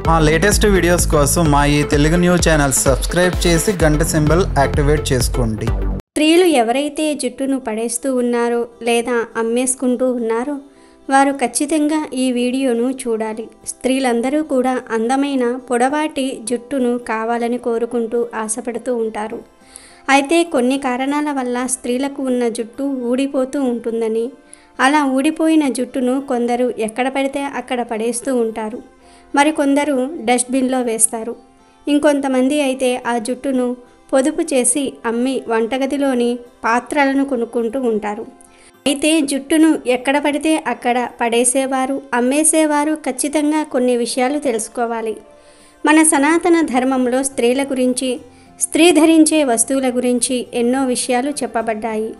మా latest videos కోసం మా ఈ తెలుగు న్యూస్ ఛానల్ సబ్స్క్రైబ్ చేసి గంట సింబల్ యాక్టివేట్ చేసుకోండి. స్త్రీలు ఎవరైతే జుట్టును పడేస్తూ ఉన్నారో లేదా అమ్మేసుకుంటూ ఉన్నారో వారు ఖచ్చితంగా ఈ వీడియోను చూడాలి. స్త్రీలందరూ కూడా అందమైన పొడవాటి జుట్టును కావాలని కోరుకుంటూ ఆశపడుతూ ఉంటారు. అయితే కొన్ని కారణాల వల్ల స్త్రీలకు ఉన్న జుట్టు ఊడిపోతూ ఉంటుందని, అలా ఊడిపోయిన జుట్టును కొందరు ఎక్కడ పడితే అక్కడ పడేస్తూ ఉంటారు. మరికొందరు డస్ట్బిన్లో వేస్తారు. ఇంకొంతమంది అయితే ఆ జుట్టును పొదుపు చేసి అమ్మి వంటగదిలోని పాత్రలను కొనుక్కుంటూ ఉంటారు. అయితే జుట్టును ఎక్కడ పడితే అక్కడ పడేసేవారు, అమ్మేసేవారు ఖచ్చితంగా కొన్ని విషయాలు తెలుసుకోవాలి. మన సనాతన ధర్మంలో స్త్రీల గురించి, స్త్రీ ధరించే వస్తువుల గురించి ఎన్నో విషయాలు చెప్పబడ్డాయి.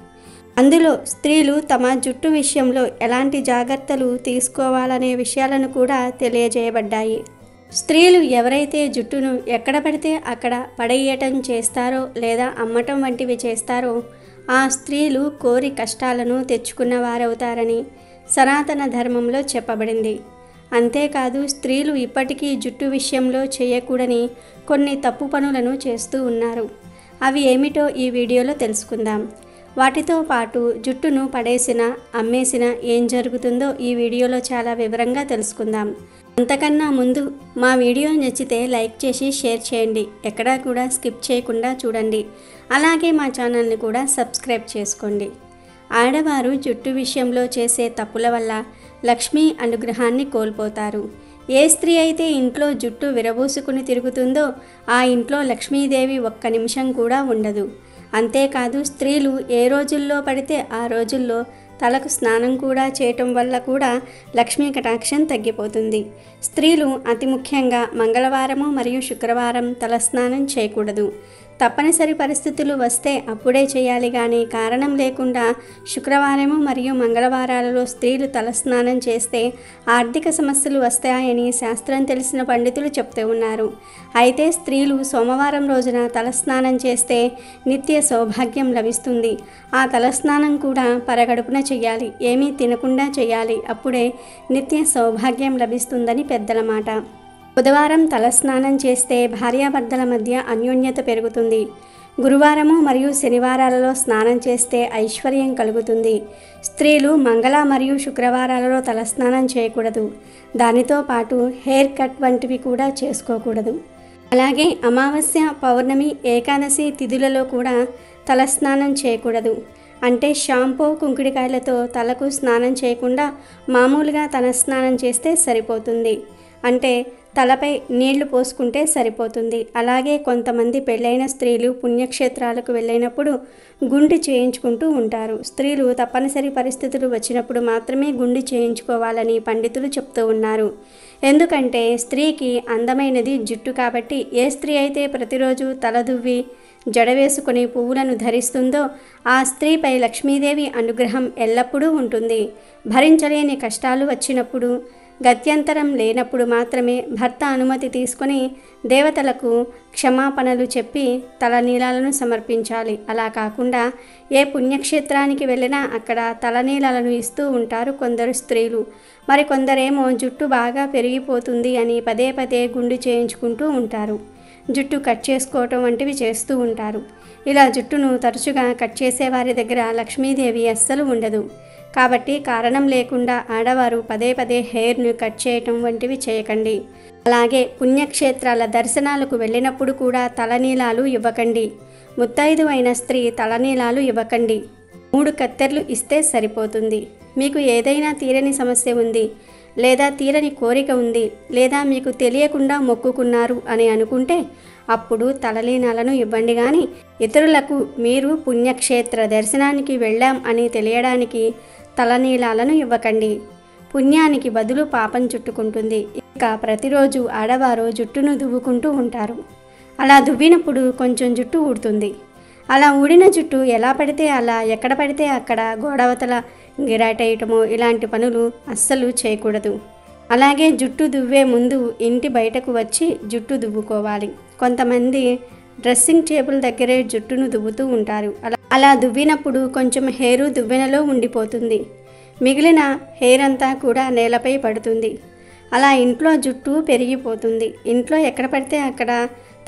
అందులో స్త్రీలు తమ జుట్టు విషయంలో ఎలాంటి జాగ్రత్తలు తీసుకోవాలనే విషయాలను కూడా తెలియజేయబడ్డాయి. స్త్రీలు ఎవరైతే జుట్టును ఎక్కడ పడితే అక్కడ పడేయటం చేస్తారో లేదా అమ్మటం వంటివి చేస్తారో ఆ స్త్రీలు కోరి కష్టాలను తెచ్చుకున్న వారవుతారని సనాతన ధర్మంలో చెప్పబడింది. అంతేకాదు స్త్రీలు ఇప్పటికీ జుట్టు విషయంలో చేయకూడని కొన్ని తప్పు పనులను చేస్తూ ఉన్నారు. అవి ఏమిటో ఈ వీడియోలో తెలుసుకుందాం. వాటితో పాటు జుట్టును పడేసిన, అమ్మేసిన ఏం జరుగుతుందో ఈ వీడియోలో చాలా వివరంగా తెలుసుకుందాం. అంతకన్నా ముందు మా వీడియో నచ్చితే లైక్ చేసి షేర్ చేయండి. ఎక్కడా కూడా స్కిప్ చేయకుండా చూడండి. అలాగే మా ఛానల్ని కూడా సబ్స్క్రైబ్ చేసుకోండి. ఆడవారు జుట్టు విషయంలో చేసే తప్పుల వల్ల లక్ష్మీ అనుగ్రహాన్ని కోల్పోతారు. ఏ స్త్రీ అయితే ఇంట్లో జుట్టు విరబూసుకుని తిరుగుతుందో ఆ ఇంట్లో లక్ష్మీదేవి ఒక్క నిమిషం కూడా ఉండదు. అంతేకాదు స్త్రీలు ఏ రోజుల్లో పడితే ఆ రోజుల్లో తలకు స్నానం కూడా చేయటం వల్ల కూడా లక్ష్మీ కటాక్షం తగ్గిపోతుంది. స్త్రీలు అతి ముఖ్యంగా మంగళవారము మరియు శుక్రవారం తలస్నానం చేయకూడదు. తప్పనిసరి పరిస్థితులు వస్తే అప్పుడే చేయాలి, కానీ కారణం లేకుండా శుక్రవారము మరియు మంగళవారాలలో స్త్రీలు తలస్నానం చేస్తే ఆర్థిక సమస్యలు వస్తాయని శాస్త్రం తెలిసిన పండితులు చెప్తూ ఉన్నారు. అయితే స్త్రీలు సోమవారం రోజున తలస్నానం చేస్తే నిత్య సౌభాగ్యం లభిస్తుంది. ఆ తలస్నానం కూడా పరగడుపున చేయాలి, ఏమీ తినకుండా చేయాలి. అప్పుడే నిత్య సౌభాగ్యం లభిస్తుందని పెద్దల మాట. బుధవారం తలస్నానం చేస్తే భార్యాభర్తల మధ్య అన్యోన్యత పెరుగుతుంది. గురువారము మరియు శనివారాలలో స్నానం చేస్తే ఐశ్వర్యం కలుగుతుంది. స్త్రీలు మంగళ మరియు శుక్రవారాలలో తలస్నానం చేయకూడదు. దానితో పాటు హెయిర్ కట్ వంటివి కూడా చేసుకోకూడదు. అలాగే అమావాస్య, పౌర్ణమి, ఏకాదశి తిథులలో కూడా తలస్నానం చేయకూడదు. అంటే షాంపూ, కుంకుడికాయలతో తలకు స్నానం చేయకుండా మామూలుగా తలస్నానం చేస్తే సరిపోతుంది. అంటే తలపై నీళ్లు పోసుకుంటే సరిపోతుంది. అలాగే కొంతమంది పెళ్ళైన స్త్రీలు పుణ్యక్షేత్రాలకు వెళ్ళినప్పుడు గుండు చేయించుకుంటూ ఉంటారు. స్త్రీలు తప్పనిసరి పరిస్థితులు వచ్చినప్పుడు మాత్రమే గుండు చేయించుకోవాలని పండితులు చెప్తూ ఉన్నారు. ఎందుకంటే స్త్రీకి అందమైనది జుట్టు కాబట్టి ఏ స్త్రీ అయితే ప్రతిరోజు తల దువ్వి జడ వేసుకుని పువ్వులను ధరిస్తుందో ఆ స్త్రీపై లక్ష్మీదేవి అనుగ్రహం ఎల్లప్పుడూ ఉంటుంది. భరించలేని కష్టాలు వచ్చినప్పుడు, గత్యంతరం లేనప్పుడు మాత్రమే భర్త అనుమతి తీసుకొని దేవతలకు క్షమాపణలు చెప్పి తలనీలాలను సమర్పించాలి. అలా కాకుండా ఏ పుణ్యక్షేత్రానికి వెళ్ళినా అక్కడ తలనీలాలను ఇస్తూ ఉంటారు కొందరు స్త్రీలు. మరికొందరేమో జుట్టు బాగా పెరిగిపోతుంది అని పదే పదే గుండు చేయించుకుంటూ ఉంటారు. జుట్టు కట్ చేసుకోవటం వంటివి చేస్తూ ఉంటారు. ఇలా జుట్టును తరచుగా కట్ చేసే వారి దగ్గర లక్ష్మీదేవి అస్సలు ఉండదు. కాబట్టి కారణం లేకుండా ఆడవారు పదే పదే హెయిర్ను కట్ చేయటం వంటివి చేయకండి. అలాగే పుణ్యక్షేత్రాల దర్శనాలకు వెళ్ళినప్పుడు కూడా తలనీలాలు ఇవ్వకండి. ముత్తైదు అయిన స్త్రీ తలనీలాలు ఇవ్వకండి. 3 కత్తెర్లు ఇస్తే సరిపోతుంది. మీకు ఏదైనా తీరని సమస్య ఉంది, లేదా తీరని కోరిక ఉంది, లేదా మీకు తెలియకుండా మొక్కుకున్నారు అని అనుకుంటే అప్పుడు తలనీలాలను ఇవ్వండి. కానీ ఇతరులకు మీరు పుణ్యక్షేత్ర దర్శనానికి వెళ్ళాం అని తెలియడానికి తలనీలాలను ఇవ్వకండి. పుణ్యానికి బదులు పాపం చుట్టుకుంటుంది. ఇక ప్రతిరోజు ఆడవారు జుట్టును దువ్వుకుంటూ ఉంటారు. అలా దువ్వినప్పుడు కొంచెం జుట్టు ఊడుతుంది. అలా ఊడిన జుట్టు ఎలా పడితే అలా, ఎక్కడ పడితే అక్కడ గోడవతల గిరాటేయటమో ఇలాంటి పనులు అస్సలు చేయకూడదు. అలాగే జుట్టు దువ్వే ముందు ఇంటి బయటకు వచ్చి జుట్టు దువ్వుకోవాలి. కొంతమంది డ్రెస్సింగ్ టేబుల్ దగ్గరే జుట్టును దువ్వుతూ ఉంటారు. అలా దువ్వినప్పుడు కొంచెం హెయిర్ దువ్వెనలో ఉండిపోతుంది. మిగిలిన హెయిర్ అంతా కూడా నేలపై పడుతుంది. అలా ఇంట్లో జుట్టు పెరిగిపోతుంది. ఇంట్లో ఎక్కడ పడితే అక్కడ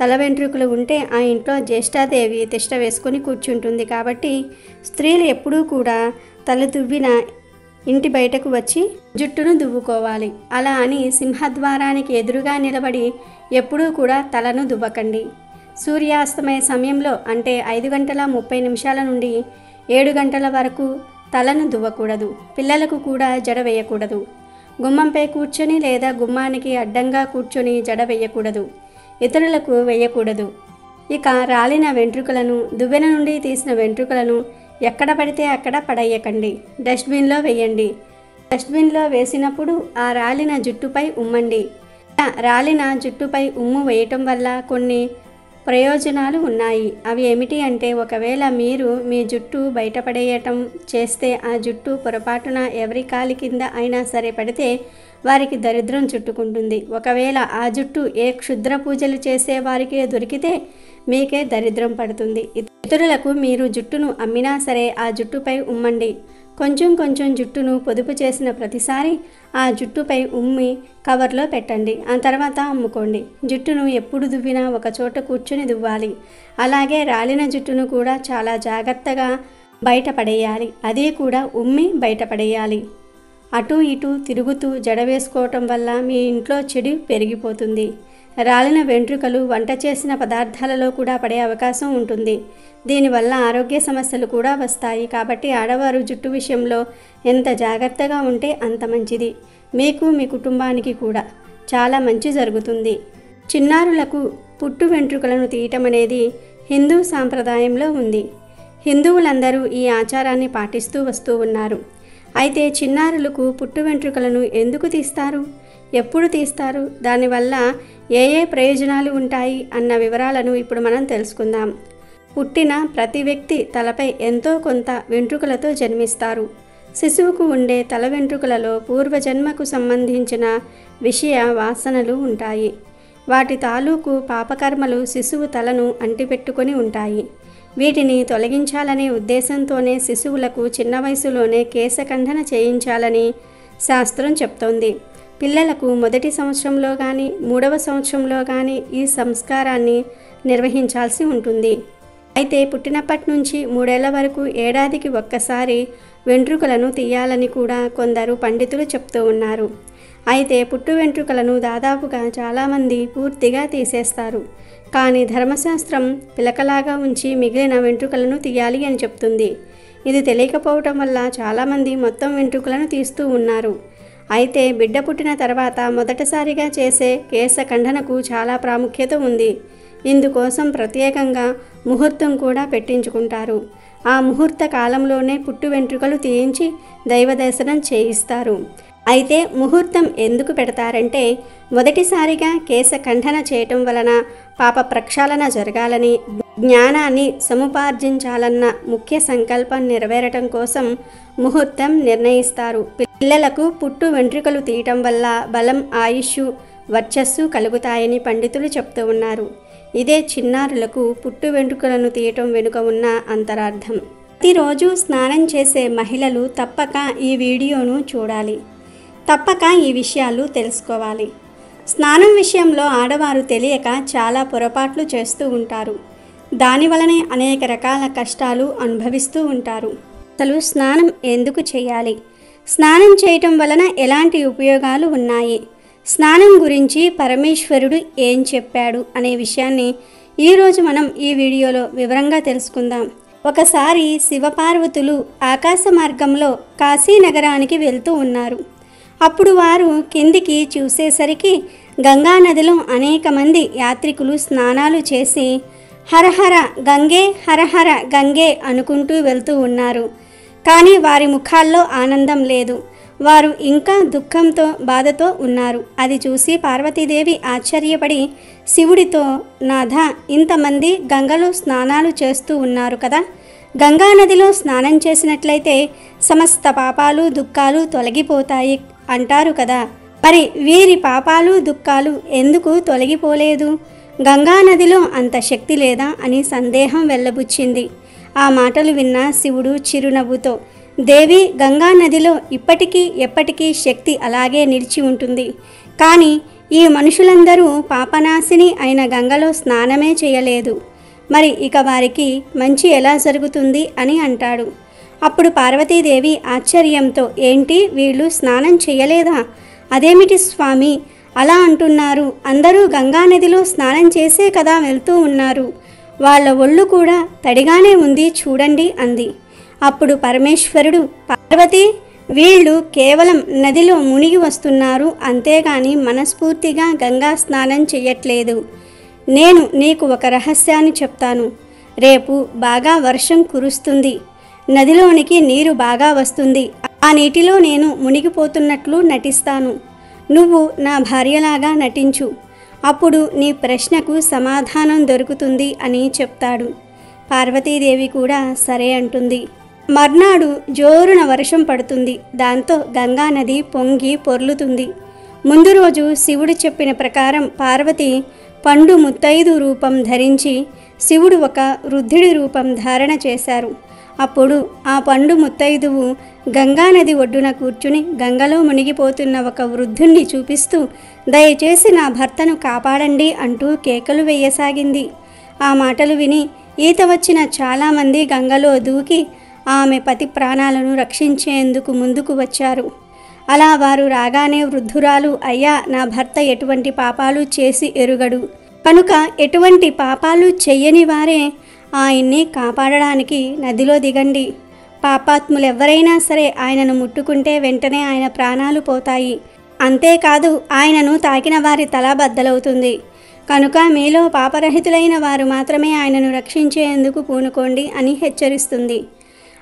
తల వెంట్రుకలు ఉంటే ఆ ఇంట్లో జ్యేష్ఠాదేవి తిష్ట వేసుకొని కూర్చుంటుంది. కాబట్టి స్త్రీలు ఎప్పుడూ కూడా తల దువ్విన ఇంటి బయటకు వచ్చి జుట్టును దువ్వుకోవాలి. అలా అని సింహద్వారానికి ఎదురుగా నిలబడి ఎప్పుడూ కూడా తలను దువ్వకండి. సూర్యాస్తమయ సమయంలో అంటే 5:30 నుండి 7 వరకు తలను దువ్వకూడదు. పిల్లలకు కూడా జడ వేయకూడదు. గుమ్మంపై కూర్చొని లేదా గుమ్మానికి అడ్డంగా కూర్చొని జడ వేయకూడదు. ఇతరులకు వేయకూడదు. ఇక రాలిన వెంట్రుకలను, దువ్వెన నుండి తీసిన వెంట్రుకలను ఎక్కడ పడితే అక్కడ పడేయకండి. డస్ట్బిన్లో వేయండి. డస్ట్బిన్లో వేసినప్పుడు ఆ రాలిన జుట్టుపై ఉమ్మండి. రాలిన జుట్టుపై ఉమ్ము వేయటం వల్ల కొన్ని ప్రయోజనాలు ఉన్నాయి. అవి ఏమిటి అంటే, ఒకవేళ మీరు మీ జుట్టు బయటపడేయటం చేస్తే ఆ జుట్టు పొరపాటున ఎవరి కాలి కింద అయినా సరే పడితే వారికి దరిద్రం చుట్టుకుంటుంది. ఒకవేళ ఆ జుట్టు ఏ క్షుద్ర పూజలు చేసే వారికే దొరికితే మీకే దరిద్రం పడుతుంది. ఇతరులకు మీరు జుట్టును అమ్మినా సరే ఆ జుట్టుపై ఉమ్మండి. కొంచెం కొంచెం జుట్టును పొదుపు చేసిన ప్రతిసారి ఆ జుట్టుపై ఉమ్మి కవర్లో పెట్టండి. ఆ తర్వాత అమ్ముకోండి. జుట్టును ఎప్పుడు దువ్వినా ఒక చోట కూర్చుని దువ్వాలి. అలాగే రాలిన జుట్టును కూడా చాలా జాగ్రత్తగా బయటపడేయాలి. అది కూడా ఉమ్మి బయటపడేయాలి. అటు ఇటు తిరుగుతూ జడ వేసుకోవటం వల్ల మీ ఇంట్లో చెడు పెరిగిపోతుంది. రాలిన వెంట్రుకలు వంట చేసిన పదార్థాలలో కూడా పడే అవకాశం ఉంటుంది. దీనివల్ల ఆరోగ్య సమస్యలు కూడా వస్తాయి. కాబట్టి ఆడవారు జుట్టు విషయంలో ఎంత జాగ్రత్తగా ఉంటే అంత మంచిది. మీకు, మీ కుటుంబానికి కూడా చాలా మంచి జరుగుతుంది. చిన్నారులకు పుట్టు వెంట్రుకలను తీయటం అనేది హిందూ సాంప్రదాయంలో ఉంది. హిందువులందరూ ఈ ఆచారాన్ని పాటిస్తూ వస్తూ ఉన్నారు. అయితే చిన్నారులకు పుట్టు వెంట్రుకలను ఎందుకు తీస్తారు, ఎప్పుడు తీస్తారు, దానివల్ల ఏ ఏ ప్రయోజనాలు ఉంటాయి అన్న వివరాలను ఇప్పుడు మనం తెలుసుకుందాం. పుట్టిన ప్రతి వ్యక్తి తలపై ఎంతో కొంత వెంట్రుకలతో జన్మిస్తారు. శిశువుకు ఉండే తల వెంట్రుకలలో పూర్వజన్మకు సంబంధించిన విషయ వాసనలు ఉంటాయి. వాటి తాలూకు పాపకర్మలు శిశువు తలను అంటిపెట్టుకొని ఉంటాయి. వీటిని తొలగించాలనే ఉద్దేశంతోనే శిశువులకు చిన్న వయసులోనే కేశఖండన చేయించాలని శాస్త్రం చెప్తోంది. పిల్లలకు మొదటి సంవత్సరంలో కానీ 3వ సంవత్సరంలో కానీ ఈ సంస్కారాన్ని నిర్వహించాల్సి ఉంటుంది. అయితే పుట్టినప్పటి నుంచి 3 ఏళ్ల వరకు ఏడాదికి ఒక్కసారి వెంట్రుకలను తీయాలని కూడా కొందరు పండితులు చెప్తూ ఉన్నారు. అయితే పుట్టు వెంట్రుకలను దాదాపుగా చాలామంది పూర్తిగా తీసేస్తారు. కానీ ధర్మశాస్త్రం పిలకలాగా ఉంచి మిగిలిన వెంట్రుకలను తీయాలి అని చెప్తుంది. ఇది తెలియకపోవటం వల్ల చాలామంది మొత్తం వెంట్రుకలను తీస్తూ ఉన్నారు. అయితే బిడ్డ పుట్టిన తర్వాత మొదటిసారిగా చేసే కేశఖండనకు చాలా ప్రాముఖ్యత ఉంది. ఇందుకోసం ప్రత్యేకంగా ముహూర్తం కూడా పెట్టించుకుంటారు. ఆ ముహూర్త కాలంలోనే పుట్టు వెంట్రుకలు తీయించి దైవ దర్శనం చేయిస్తారు. అయితే ముహూర్తం ఎందుకు పెడతారంటే, మొదటిసారిగా కేశఖండన చేయటం వలన పాప ప్రక్షాళన జరగాలని, జ్ఞానాన్ని సముపార్జించాలన్న ముఖ్య సంకల్పం నెరవేరటం కోసం ముహూర్తం నిర్ణయిస్తారు. పిల్లలకు పుట్టు వెంట్రుకలు తీయటం వల్ల బలం, ఆయుష్, వర్చస్సు కలుగుతాయని పండితులు చెప్తూ ఉన్నారు. ఇదే చిన్నారులకు పుట్టు వెంట్రుకలను తీయటం వెనుక ఉన్న అంతరార్థం. ప్రతిరోజు స్నానం చేసే మహిళలు తప్పక ఈ వీడియోను చూడాలి. తప్పక ఈ విషయాలు తెలుసుకోవాలి. స్నానం విషయంలో ఆడవారు తెలియక చాలా పొరపాట్లు చేస్తూ ఉంటారు. దానివలనే అనేక రకాల కష్టాలు అనుభవిస్తూ ఉంటారు. అసలు స్నానం ఎందుకు చేయాలి, స్నానం చేయటం వలన ఎలాంటి ఉపయోగాలు ఉన్నాయి, స్నానం గురించి పరమేశ్వరుడు ఏం చెప్పాడు అనే విషయాన్ని ఈరోజు మనం ఈ వీడియోలో వివరంగా తెలుసుకుందాం. ఒకసారి శివపార్వతులు ఆకాశ మార్గంలో కాశీ నగరానికి వెళ్తూ ఉన్నారు. అప్పుడు వారు కిందికి చూసేసరికి గంగానదిలో అనేక మంది యాత్రికులు స్నానాలు చేసి హరహర గంగే హరహర గంగే అనుకుంటూ వెళ్తూ ఉన్నారు. కానీ వారి ముఖాల్లో ఆనందం లేదు. వారు ఇంకా దుఃఖంతో, బాధతో ఉన్నారు. అది చూసి పార్వతీదేవి ఆశ్చర్యపడి శివుడితో, నాథ, ఇంతమంది గంగలో స్నానాలు చేస్తూ ఉన్నారు కదా, గంగానదిలో స్నానం చేసినట్లయితే సమస్త పాపాలు, దుఃఖాలు తొలగిపోతాయి అంటారు కదా, మరి వీరి పాపాలు, దుఃఖాలు ఎందుకు తొలగిపోలేదు? గంగానదిలో అంత శక్తి లేదా అని సందేహం వెల్లబుచ్చింది. ఆ మాటలు విన్న శివుడు చిరునవ్వుతో, దేవి, గంగా నదిలో ఇప్పటికీ ఎప్పటికీ శక్తి అలాగే నిలిచి ఉంటుంది. కానీ ఈ మనుషులందరూ పాపనాశిని అయిన గంగలో స్నానమే చేయలేదు. మరి ఇక వారికి మంచి ఎలా జరుగుతుంది అని అంటాడు. అప్పుడు పార్వతీదేవి ఆశ్చర్యంతో, ఏంటి వీళ్ళు స్నానం చేయలేదా? అదేమిటి స్వామి అలా అంటున్నారు? అందరూ గంగానదిలో స్నానం చేసే కదా వెళ్తూ ఉన్నారు. వాళ్ళ ఒళ్ళు కూడా తడిగానే ఉంది చూడండి అంది. అప్పుడు పరమేశ్వరుడు, పార్వతి, వీళ్ళు కేవలం నదిలో మునిగి వస్తున్నారు, అంతేగాని మనస్ఫూర్తిగా గంగా స్నానం చెయ్యట్లేదు. నేను నీకు ఒక రహస్యాన్ని చెప్తాను. రేపు బాగా వర్షం కురుస్తుంది, నదిలోనికి నీరు బాగా వస్తుంది. ఆ నీటిలో నేను మునిగిపోతున్నట్లు నటిస్తాను. నువ్వు నా భార్యలాగా నటించు, అప్పుడు నీ ప్రశ్నకు సమాధానం దొరుకుతుంది అని చెప్తాడు. పార్వతీదేవి కూడా సరే అంటుంది. మర్నాడు జోరున వర్షం పడుతుంది. దాంతో గంగా నది పొంగి పొర్లుతుంది. ముందు రోజు శివుడు చెప్పిన ప్రకారం పార్వతి పండు ముత్తైదు రూపం ధరించి, శివుడు ఒక వృద్ధుడి రూపం ధారణ చేశారు. అప్పుడు ఆ పండు ముత్తైదువు గంగానది ఒడ్డున కూర్చుని గంగలో మునిగిపోతున్న ఒక వృద్ధుణ్ణి చూపిస్తూ, దయచేసి నా భర్తను కాపాడండి అంటూ కేకలు వేయసాగింది. ఆ మాటలు విని ఈత వచ్చిన చాలామంది గంగలో దూకి ఆమె పతి ప్రాణాలను రక్షించేందుకు ముందుకు వచ్చారు. అలా వారు రాగానే వృద్ధురాలు, అయ్యా, నా భర్త ఎటువంటి పాపాలు చేసి ఎరుగడు కనుక ఎటువంటి పాపాలు చెయ్యని వారే ఆయన్ని కాపాడడానికి నదిలో దిగండి. పాపాత్ములెవ్వరైనా సరే ఆయనను ముట్టుకుంటే వెంటనే ఆయన ప్రాణాలు పోతాయి. అంతేకాదు ఆయనను తాకిన వారి తల బద్దలవుతుంది. కనుక మీలో పాపరహితులైన వారు మాత్రమే ఆయనను రక్షించేందుకు పూనుకోండి అని హెచ్చరిస్తుంది.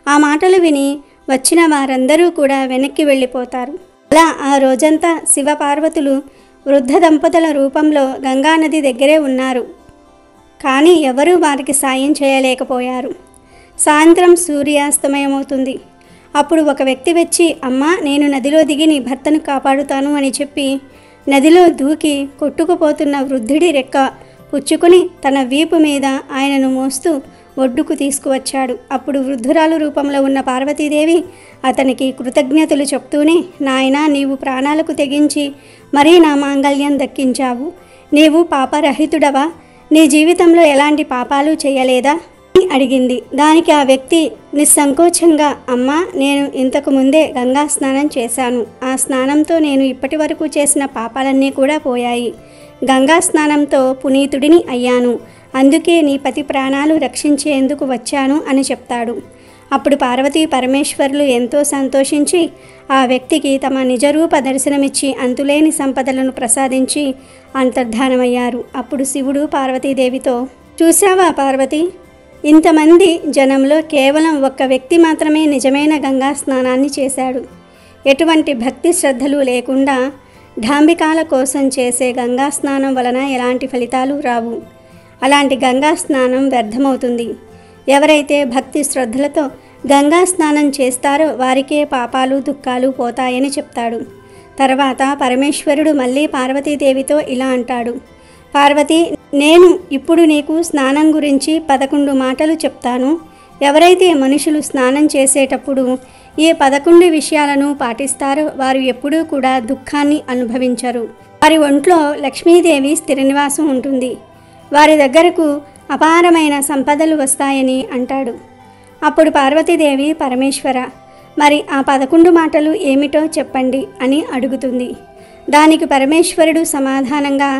ఆ మాటలు విని వచ్చిన వారందరూ కూడా వెనక్కి వెళ్ళిపోతారు. అలా ఆ రోజంతా శివపార్వతులు వృద్ధ దంపతుల రూపంలో గంగానది దగ్గరే ఉన్నారు. కానీ ఎవరూ వారికి సాయం చేయలేకపోయారు. సాయంత్రం సూర్యాస్తమయమవుతుంది. అప్పుడు ఒక వ్యక్తి వచ్చి, అమ్మా, నేను నదిలో దిగి నీ భర్తను కాపాడుతాను అని చెప్పి నదిలో దూకి కొట్టుకుపోతున్న వృద్ధుడి రెక్క పుచ్చుకుని తన వీపు మీద ఆయనను మోస్తూ ఒడ్డుకు తీసుకువచ్చాడు. అప్పుడు వృద్ధురాలు రూపంలో ఉన్న పార్వతీదేవి అతనికి కృతజ్ఞతలు చెప్తూనే, నాయనా, నీవు ప్రాణాలకు తెగించి మరీ నా మాంగళ్యం దక్కించావు. నీవు పాపరహితుడవా? నీ జీవితంలో ఎలాంటి పాపాలు చేయలేదా అని అడిగింది. దానికి ఆ వ్యక్తి నిస్సంకోచంగా, అమ్మా, నేను ఇంతకు ముందే గంగా స్నానం చేశాను. ఆ స్నానంతో నేను ఇప్పటి వరకు చేసిన పాపాలన్నీ కూడా పోయాయి. గంగా స్నానంతో పునీతుడిని అయ్యాను. అందుకే నీ పతి ప్రాణాలు రక్షించేందుకు వచ్చాను అని చెప్తాడు. అప్పుడు పార్వతీ పరమేశ్వరులు ఎంతో సంతోషించి ఆ వ్యక్తికి తమ నిజరూప దర్శనమిచ్చి అంతులేని సంపదలను ప్రసాదించి అంతర్ధానమయ్యారు. అప్పుడు శివుడు పార్వతీదేవితో, చూశావా పార్వతి, ఇంతమంది జనంలో కేవలం ఒక్క వ్యక్తి మాత్రమే నిజమైన గంగా స్నానాన్ని చేశాడు. ఎటువంటి భక్తి శ్రద్ధలు లేకుండా ఢాంబికాల కోసం చేసే గంగా స్నానం వలన ఎలాంటి ఫలితాలు రావు. అలాంటి గంగా స్నానం వ్యర్థమవుతుంది. ఎవరైతే భక్తి శ్రద్ధలతో గంగా స్నానం చేస్తారో వారికే పాపాలు దుఃఖాలు పోతాయని చెప్తాడు. తర్వాత పరమేశ్వరుడు మళ్ళీ పార్వతీదేవితో ఇలా అంటాడు, పార్వతి, నేను ఇప్పుడు నీకు స్నానం గురించి 11 మాటలు చెప్తాను. ఎవరైతే మనుషులు స్నానం చేసేటప్పుడు ఈ 11 విషయాలను పాటిస్తారో వారు ఎప్పుడూ కూడా దుఃఖాన్ని అనుభవించరు. వారి ఒంట్లో లక్ష్మీదేవి స్థిర నివాసం ఉంటుంది. వారి దగ్గరకు అపారమైన సంపదలు వస్తాయని అంటాడు. అప్పుడు పార్వతీదేవి, పరమేశ్వర, మరి ఆ 11 మాటలు ఏమిటో చెప్పండి అని అడుగుతుంది. దానికి పరమేశ్వరుడు సమాధానంగా,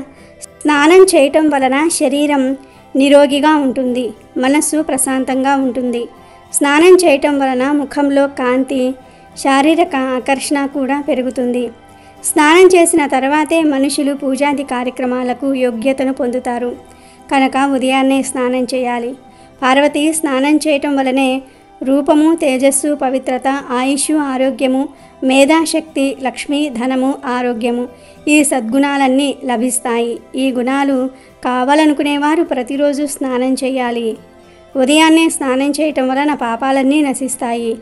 స్నానం చేయటం వలన శరీరం నిరోగిగా ఉంటుంది, మనస్సు ప్రశాంతంగా ఉంటుంది. స్నానం చేయటం వలన ముఖంలో కాంతి, శారీరక ఆకర్షణ కూడా పెరుగుతుంది. స్నానం చేసిన తర్వాతే మనుషులు పూజాది కార్యక్రమాలకు యోగ్యతను పొందుతారు. కనుక ఉదయాన్నే స్నానం చేయాలి. పార్వతి, స్నానం చేయటం వలనే రూపము, తేజస్సు, పవిత్రత, ఆయుష్, ఆరోగ్యము, మేధాశక్తి, లక్ష్మి, ధనము, ఆరోగ్యము, ఈ సద్గుణాలన్నీ లభిస్తాయి. ఈ గుణాలు కావాలనుకునేవారు ప్రతిరోజు స్నానం చేయాలి. ఉదయాన్నే స్నానం చేయటం వలన పాపాలన్నీ నశిస్తాయి,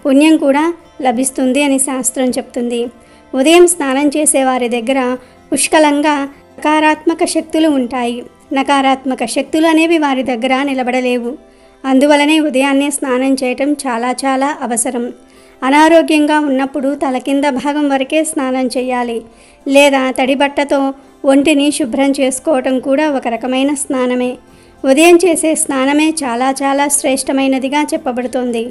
పుణ్యం కూడా లభిస్తుంది అని శాస్త్రం చెప్తుంది. ఉదయం స్నానం చేసే వారి దగ్గర పుష్కలంగా సకారాత్మక శక్తులు ఉంటాయి. నకారాత్మక శక్తులు అనేవి వారి దగ్గర నిలబడలేవు. అందువలనే ఉదయాన్నే స్నానం చేయటం చాలా అవసరం. అనారోగ్యంగా ఉన్నప్పుడు తల కింద భాగం వరకే స్నానం చేయాలి. లేదా తడి బట్టతో ఒంటిని శుభ్రం చేసుకోవటం కూడా ఒక రకమైన స్నానమే. ఉదయం చేసే స్నానమే చాలా చాలా శ్రేష్టమైనదిగా చెప్పబడుతోంది.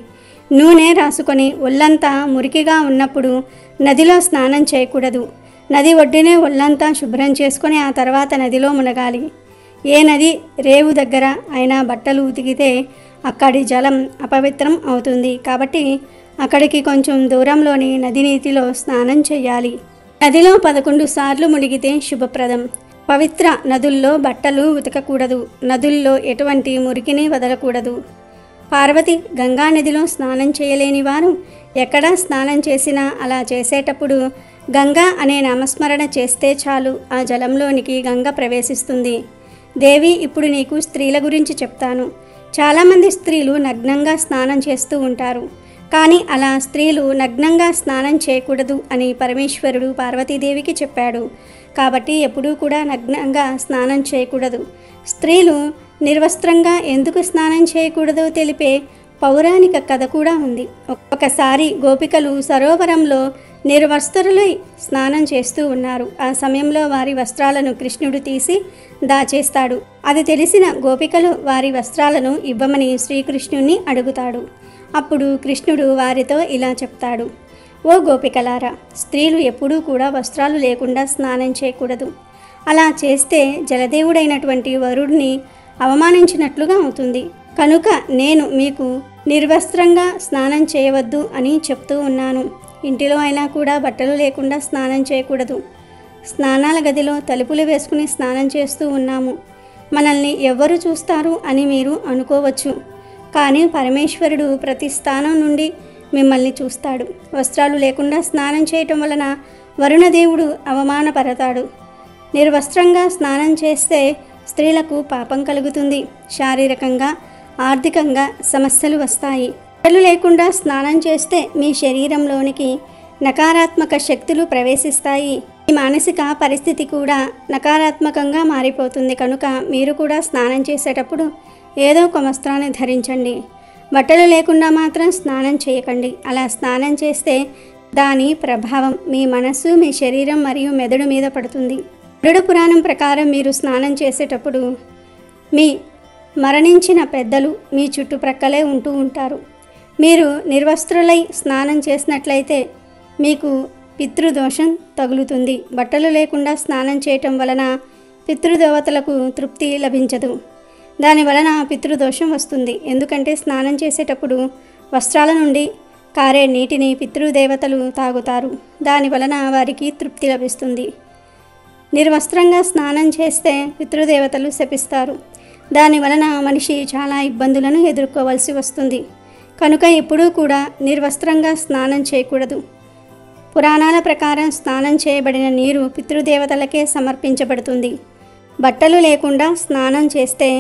నూనె రాసుకొని ఒళ్ళంతా మురికిగా ఉన్నప్పుడు నదిలో స్నానం చేయకూడదు. నది ఒడ్డునే ఒళ్ళంతా శుభ్రం చేసుకొని ఆ తర్వాత నదిలో మునగాలి. ఏ నది రేవు దగ్గర అయినా బట్టలు ఉతికితే అక్కడి జలం అపవిత్రం అవుతుంది. కాబట్టి అక్కడికి కొంచెం దూరంలోని నది నీటిలో స్నానం చేయాలి. నదిలో 11 సార్లు మునిగితే శుభప్రదం. పవిత్ర నదుల్లో బట్టలు ఉతకకూడదు. నదుల్లో ఎటువంటి మురికిని వదలకూడదు. పార్వతి గంగా నదిలో స్నానం చేయలేని వారు ఎక్కడా స్నానం చేసినా అలా చేసేటప్పుడు గంగా అనే నామస్మరణ చేస్తే చాలు, ఆ జలంలోనికి గంగ ప్రవేశిస్తుంది. దేవి, ఇప్పుడు నీకు స్త్రీల గురించి చెప్తాను. చాలామంది స్త్రీలు నగ్నంగా స్నానం చేస్తూ ఉంటారు. కానీ అలా స్త్రీలు నగ్నంగా స్నానం చేయకూడదు అని పరమేశ్వరుడు పార్వతీదేవికి చెప్పాడు. కాబట్టి ఎప్పుడూ కూడా నగ్నంగా స్నానం చేయకూడదు. స్త్రీలు నిర్వస్త్రంగా ఎందుకు స్నానం చేయకూడదో తెలిపే పౌరాణిక కథ కూడా ఉంది. ఒకసారి గోపికలు సరోవరంలో నిర్వస్త్రులై స్నానం చేస్తూ ఉన్నారు. ఆ సమయంలో వారి వస్త్రాలను కృష్ణుడు తీసి దాచేస్తాడు. అది తెలిసిన గోపికలు వారి వస్త్రాలను ఇవ్వమని శ్రీకృష్ణుణ్ణి అడుగుతాడు. అప్పుడు కృష్ణుడు వారితో ఇలా చెప్తాడు: ఓ గోపికలారా, స్త్రీలు ఎప్పుడూ కూడా వస్త్రాలు లేకుండా స్నానం చేయకూడదు. అలా చేస్తే జలదేవుడైనటువంటి వరుడిని అవమానించినట్లుగా అవుతుంది. కనుక నేను మీకు నిర్వస్త్రంగా స్నానం చేయవద్దు అని చెప్తూ ఉన్నాను. ఇంటిలో అయినా కూడా బట్టలు లేకుండా స్నానం చేయకూడదు. స్నానాల గదిలో తలుపులు వేసుకుని స్నానం చేస్తూ ఉన్నాము. మనల్ని ఎవరు చూస్తారు అని మీరు అనుకోవచ్చు. కానీ పరమేశ్వరుడు ప్రతి స్థానం నుండి మిమ్మల్ని చూస్తాడు. వస్త్రాలు లేకుండా స్నానం చేయటం వలన వరుణదేవుడు అవమానపడతాడు. నిర్వస్త్రంగా స్నానం చేస్తే స్త్రీలకు పాపం కలుగుతుంది. శారీరకంగా, ఆర్థికంగా సమస్యలు వస్తాయి. బట్టలు లేకుండా స్నానం చేస్తే మీ శరీరంలోనికి నకారాత్మక శక్తులు ప్రవేశిస్తాయి. మీ మానసిక పరిస్థితి కూడా నకారాత్మకంగా మారిపోతుంది. కనుక మీరు కూడా స్నానం చేసేటప్పుడు ఏదో ఒక వస్త్రాన్ని ధరించండి. బట్టలు లేకుండా మాత్రం స్నానం చేయకండి. అలా స్నానం చేస్తే దాని ప్రభావం మీ మనస్సు, మీ శరీరం మరియు మెదడు మీద పడుతుంది. గరుడ పురాణం ప్రకారం మీరు స్నానం చేసేటప్పుడు మీ మరణించిన పెద్దలు మీ చుట్టుప్రక్కలే ఉంటూ ఉంటారు. మీరు నిర్వస్త్రులై స్నానం చేసినట్లయితే మీకు పితృదోషం తగులుతుంది. బట్టలు లేకుండా స్నానం చేయటం వలన పితృదేవతలకు తృప్తి లభించదు. దాని వలన పితృదోషం వస్తుంది. ఎందుకంటే స్నానం చేసేటప్పుడు వస్త్రాల నుండి కారే నీటిని పితృదేవతలు తాగుతారు. దాని వలన వారికి తృప్తి లభిస్తుంది. నిర్వస్త్రంగా స్నానం చేస్తే పితృదేవతలు శపిస్తారు. దాని వలన మనిషి చాలా ఇబ్బందులను ఎదుర్కోవలసి వస్తుంది. కనుక ఎప్పుడూ కూడా నిర్వస్త్రంగా స్నానం చేయకూడదు. పురాణాల ప్రకారం స్నానం చేయబడిన నీరు పితృదేవతలకే సమర్పించబడుతుంది. బట్టలు లేకుండా స్నానం చేస్తే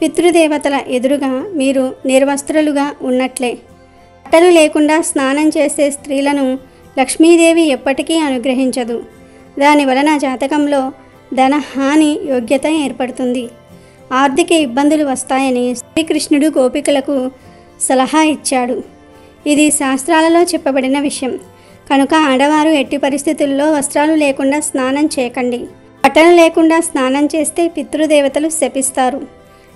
పితృదేవతల ఎదురుగా మీరు నిర్వస్త్రులుగా ఉన్నట్లే. బట్టలు లేకుండా స్నానం చేసే స్త్రీలను లక్ష్మీదేవి ఎప్పటికీ అనుగ్రహించదు. దాని వలన జాతకంలో ధనహాని యోగ్యత ఏర్పడుతుంది. ఆర్థిక ఇబ్బందులు వస్తాయని శ్రీకృష్ణుడు గోపికలకు సలహా ఇచ్చాడు. ఇది శాస్త్రాలలో చెప్పబడిన విషయం. కనుక ఆడవారు ఎట్టి పరిస్థితుల్లో వస్త్రాలు లేకుండా స్నానం చేయకండి. బట్టలు లేకుండా స్నానం చేస్తే పితృదేవతలు శపిస్తారు.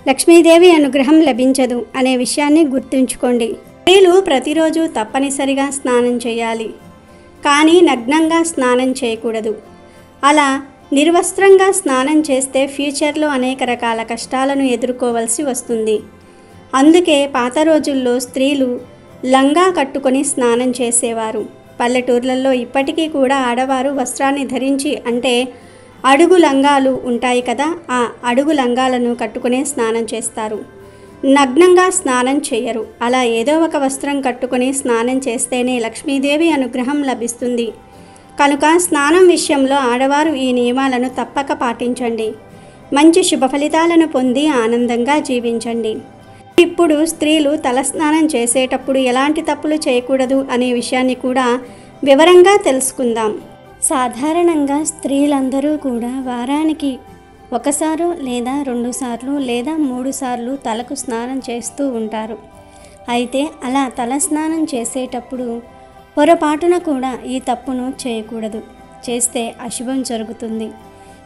లక్ష్మీదేవి అనుగ్రహం లభించదు అనే విషయాన్ని గుర్తుంచుకోండి. స్త్రీలు ప్రతిరోజు తప్పనిసరిగా స్నానం చేయాలి. కానీ నగ్నంగా స్నానం చేయకూడదు. అలా నిర్వస్త్రంగా స్నానం చేస్తే ఫ్యూచర్లో అనేక రకాల కష్టాలను ఎదుర్కోవలసి వస్తుంది. అందుకే పాత రోజుల్లో స్త్రీలు లంగా కట్టుకొని స్నానం చేసేవారు. పల్లెటూర్లలో ఇప్పటికీ కూడా ఆడవారు వస్త్రాన్ని ధరించి, అంటే అడుగు లంగాలు ఉంటాయి కదా, ఆ అడుగు లంగాలను కట్టుకునే స్నానం చేస్తారు. నగ్నంగా స్నానం చేయరు. అలా ఏదో ఒక వస్త్రం కట్టుకొని స్నానం చేస్తేనే లక్ష్మీదేవి అనుగ్రహం లభిస్తుంది. కనుక స్నానం విషయంలో ఆడవారు ఈ నియమాలను తప్పక పాటించండి. మంచి శుభ ఫలితాలను పొంది ఆనందంగా జీవించండి. ఇప్పుడు స్త్రీలు తలస్నానం చేసేటప్పుడు ఎలాంటి తప్పులు చేయకూడదు అనే విషయాన్ని కూడా వివరంగా తెలుసుకుందాం. సాధారణంగా స్త్రీలందరూ కూడా వారానికి ఒకసారి లేదా 2 సార్లు లేదా 3 సార్లు తలకు స్నానం చేస్తూ ఉంటారు. అయితే అలా తల స్నానం చేసేటప్పుడు పొరపాటున కూడా ఈ తప్పును చేయకూడదు. చేస్తే అశుభం జరుగుతుంది,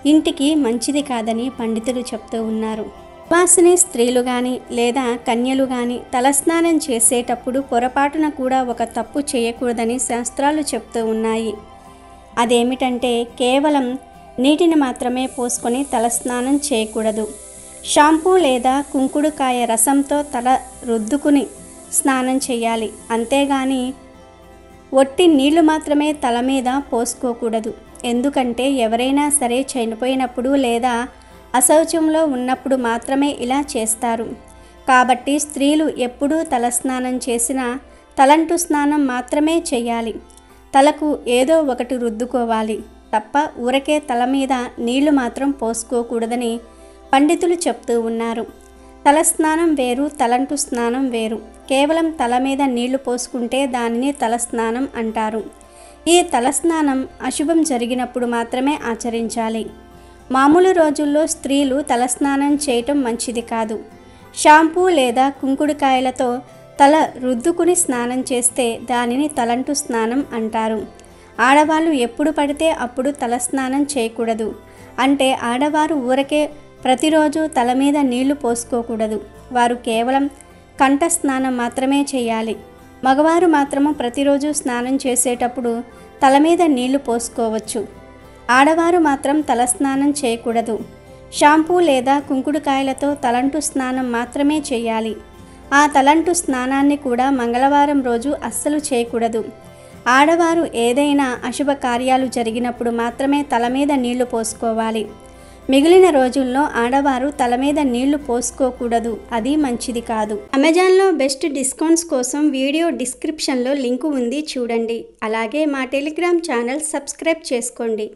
ఇంటికి మంచిది కాదని పండితులు చెప్తూ ఉన్నారు. ఉపాసిని స్త్రీలు కానీ లేదా కన్యలు కానీ తలస్నానం చేసేటప్పుడు పొరపాటున కూడా ఒక తప్పు చేయకూడదని శాస్త్రాలు చెప్తూ ఉన్నాయి. అదేమిటంటే కేవలం నీటిని మాత్రమే పోసుకొని తలస్నానం చేయకూడదు. షాంపూ లేదా కుంకుడుకాయ రసంతో తల రుద్దుకుని స్నానం చేయాలి. అంతేగాని ఒట్టి నీళ్లు మాత్రమే తల మీద పోసుకోకూడదు. ఎందుకంటే ఎవరైనా సరే చనిపోయినప్పుడు లేదా అశౌచంలో ఉన్నప్పుడు మాత్రమే ఇలా చేస్తారు. కాబట్టి స్త్రీలు ఎప్పుడూ తలస్నానం చేసినా తలంటు స్నానం మాత్రమే చేయాలి. తలకు ఏదో ఒకటి రుద్దుకోవాలి తప్ప ఊరకే తల మీద నీళ్లు మాత్రం పోసుకోకూడదని పండితులు చెప్తూ ఉన్నారు. తలస్నానం వేరు, తలంటు స్నానం వేరు. కేవలం తల మీద నీళ్లు పోసుకుంటే దానిని తలస్నానం అంటారు. ఈ తలస్నానం అశుభం జరిగినప్పుడు మాత్రమే ఆచరించాలి. మామూలు రోజుల్లో స్త్రీలు తలస్నానం చేయటం మంచిది కాదు. షాంపూ లేదా కుంకుడుకాయలతో తల రుద్దుకుని స్నానం చేస్తే దానిని తలంటు స్నానం అంటారు. ఆడవాళ్ళు ఎప్పుడు పడితే అప్పుడు తలస్నానం చేయకూడదు. అంటే ఆడవారు ఊరకే ప్రతిరోజు తల మీద నీళ్లు పోసుకోకూడదు. వారు కేవలం కంఠ స్నానం మాత్రమే చేయాలి. మగవారు మాత్రము ప్రతిరోజు స్నానం చేసేటప్పుడు తల మీద నీళ్లు పోసుకోవచ్చు. ఆడవారు మాత్రం తలస్నానం చేయకూడదు. షాంపూ లేదా కుంకుడుకాయలతో తలంటు స్నానం మాత్రమే చేయాలి. ఆ తలంటు స్నానాన్ని కూడా మంగళవారం రోజు అస్సలు చేయకూడదు. ఆడవారు ఏదైనా అశుభ కార్యాలు జరిగినప్పుడు మాత్రమే తల మీద నీళ్లు పోసుకోవాలి. మిగిలిన రోజుల్లో ఆడవారు తల మీద నీళ్లు పోసుకోకూడదు. అది మంచిది కాదు. అమెజాన్లో బెస్ట్ డిస్కౌంట్స్ కోసం వీడియో డిస్క్రిప్షన్లో లింకు ఉంది, చూడండి. అలాగే మా టెలిగ్రామ్ ఛానల్ సబ్స్క్రైబ్ చేసుకోండి.